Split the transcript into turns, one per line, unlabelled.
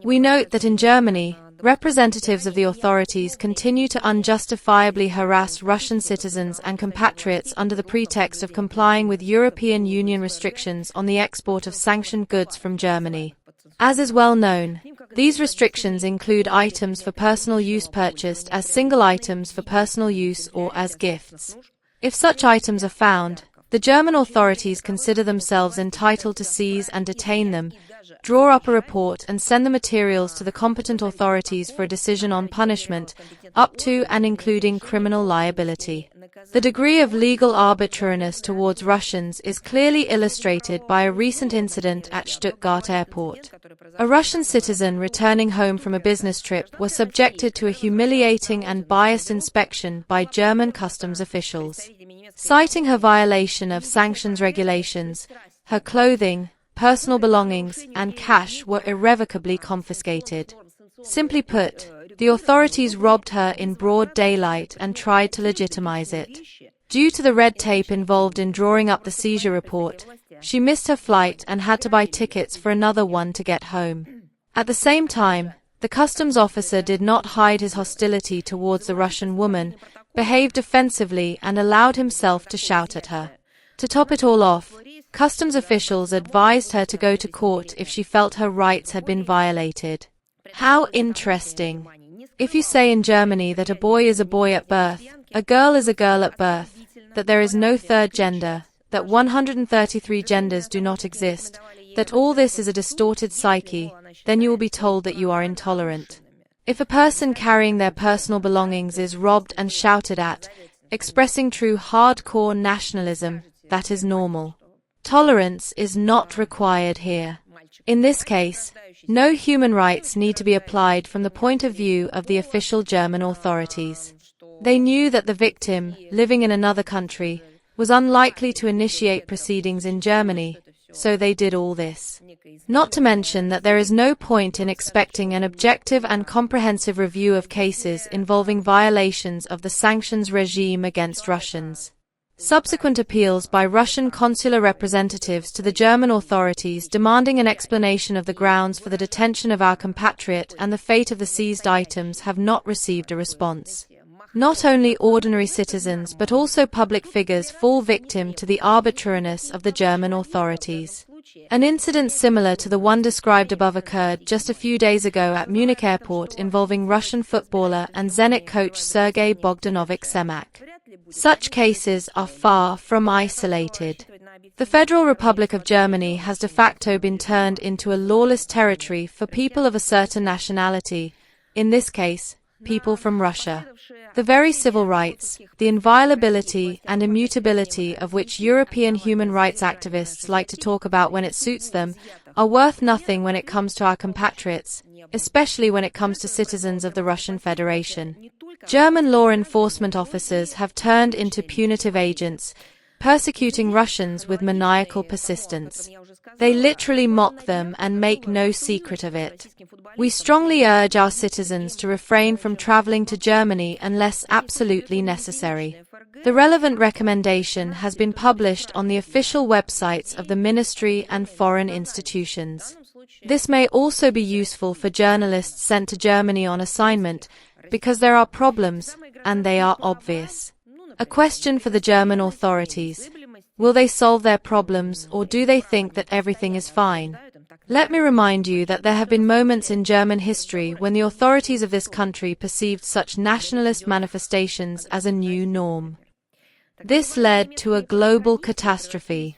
We note that in Germany, representatives of the authorities continue to unjustifiably harass Russian citizens and compatriots under the pretext of complying with European Union restrictions on the export of sanctioned goods from Germany. As is well known, these restrictions include items for personal use purchased as single items for personal use or as gifts. If such items are found, the German authorities consider themselves entitled to seize and detain them, draw up a report and send the materials to the competent authorities for a decision on punishment, up to and including criminal liability. The degree of legal arbitrariness towards Russians is clearly illustrated by a recent incident at Stuttgart airport. A Russian citizen returning home from a business trip was subjected to a humiliating and biased inspection by German customs officials. Citing her violation of sanctions regulations, her clothing, personal belongings, and cash were irrevocably confiscated. Simply put, the authorities robbed her in broad daylight and tried to legitimize it. Due to the red tape involved in drawing up the seizure report, she missed her flight and had to buy tickets for another one to get home. At the same time, the customs officer did not hide his hostility towards the Russian woman, behaved offensively and allowed himself to shout at her. To top it all off, customs officials advised her to go to court if she felt her rights had been violated. How interesting. If you say in Germany that a boy is a boy at birth, a girl is a girl at birth, that there is no third gender, that 133 genders do not exist, that all this is a distorted psyche, then you will be told that you are intolerant. If a person carrying their personal belongings is robbed and shouted at, expressing true hardcore nationalism, that is normal. Tolerance is not required here. In this case, no human rights need to be applied from the point of view of the official German authorities. They knew that the victim, living in another country, was unlikely to initiate proceedings in Germany, so they did all this. Not to mention that there is no point in expecting an objective and comprehensive review of cases involving violations of the sanctions regime against Russians. Subsequent appeals by Russian consular representatives to the German authorities demanding an explanation of the grounds for the detention of our compatriot and the fate of the seized items have not received a response. Not only ordinary citizens but also public figures fall victim to the arbitrariness of the German authorities. An incident similar to the one described above occurred just a few days ago at Munich airport involving Russian footballer and Zenit coach Sergei Bogdanovic Semak. Such cases are far from isolated. The Federal Republic of Germany has de facto been turned into a lawless territory for people of a certain nationality, in this case, people from Russia. The very civil rights, the inviolability and immutability of which European human rights activists like to talk about when it suits them, are worth nothing when it comes to our compatriots, especially when it comes to citizens of the Russian Federation. German law enforcement officers have turned into punitive agents, persecuting Russians with maniacal persistence. They literally mock them and make no secret of it. We strongly urge our citizens to refrain from traveling to Germany unless absolutely necessary. The relevant recommendation has been published on the official websites of the Ministry and foreign institutions. This may also be useful for journalists sent to Germany on assignment, because there are problems, and they are obvious. A question for the German authorities. Will they solve their problems, or do they think that everything is fine? Let me remind you that there have been moments in German history when the authorities of this country perceived such nationalist manifestations as a new norm. This led to a global catastrophe.